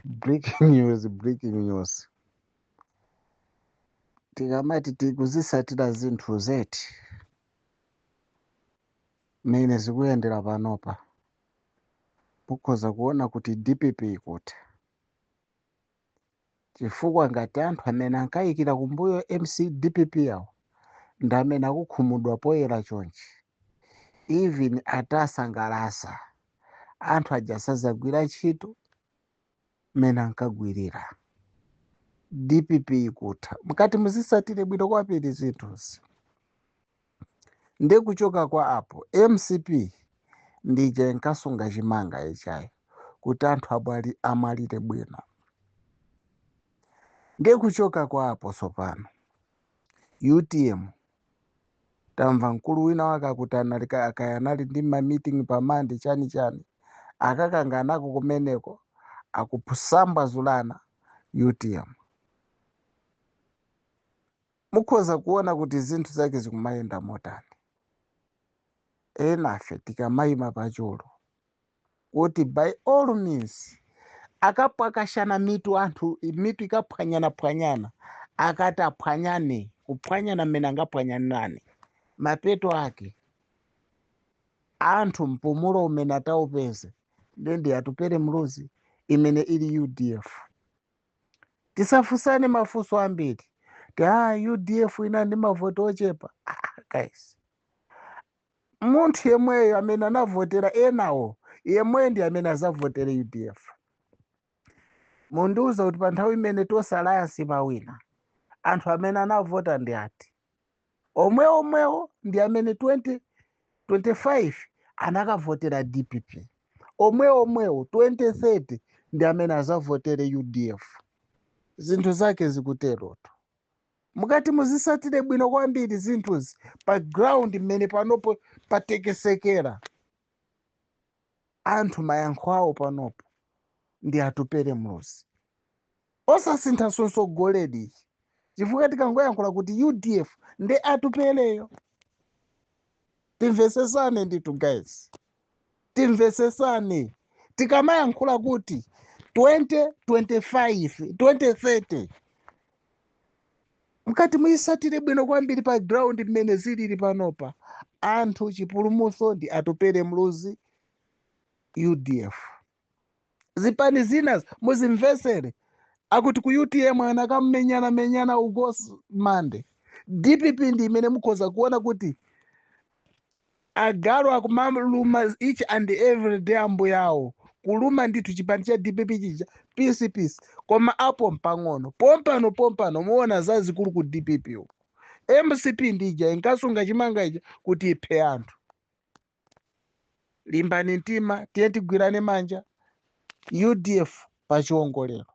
Breaking news. Tikamati tikuzisatira zinthu zeti mene zikuyendera panopa mukhoza kuona kuti DPP ikuti chifukwa ngati anthu amene ankayikira kumbuyo DPP yawo ndi amene akukhumudwa poyera chonchi, even atasangalasa anthu aja sazagwira ntchito mene ankagwirira. DPP ikutha mukati muzisatire bwino kwambiri zinthuzi. Ndi kuchoka kwa apo MCP ndije inkasunga chimanga ichayo kuti anthu amwalire bwino. Ndi kuchoka kwa apo sopano UTM tamva mkulu wina wake akuti akayanali ndi mameeting pamandi chani akakanganako kumeneko akupusamba zulana UTM. Mukhoza kuona kuti zinthu zake zikumayenda motani. Enafe tikamayima pacholo kuti by all means akapwakashana mitu anthu mitu ikaphwanyana akati aphwanyane kuphwanyana mmene angaphwanyanane mapeto ake anthu mpumulo umene ataupeze ndi atupere mluzi imene ili UDF. Tisafusane mafunso ambiri UDF ina ndi mavoto ochepa. Guys, munthu yemweyo amene anavotera enawo yemweyo ndi amene azavotera UDF. Mundiuza kuti pa nthawi imene tosalaya mawina anthu amene anavota ndi ati omwewo ndi amene 2025 anakavotera DPP, omwewo 2030 ndi amene azavotere UDF. Zinthu zake zikuteroto mukati muzisatire bwino kwambiri zinthuzi pa ground mmene panopo patekesekera. Anthu mayankho awo panopo ndi atupere mluzi osasintha sonso goledi chifukwa tikangoyankhula kuti UDF ndi atupereyo. Timvesesane nditu guys, timvesesane. Tikamayankhula kuti 2025 2030 mukati muyisatire bwino kwambiri pa ground mmene zilili panopa anthu chipulumutso ndi atupere mluzi UDF. Zipani zina muzimvesere akuti ku UTM anakamenyana ugosi mande. DPP ndi imene mukhoza kuona kuti agalu akumaluma each and every day ambo yawo kuluma ndithu chipani cha DPP chija peace koma apo mpang'ono pompano muona zazikulu ku DPP uko. MCP ndija inkasunga chimanga ija kuti iphe anthu. Limbani mtima tiye tigwirane manja UDF pachiwongolero.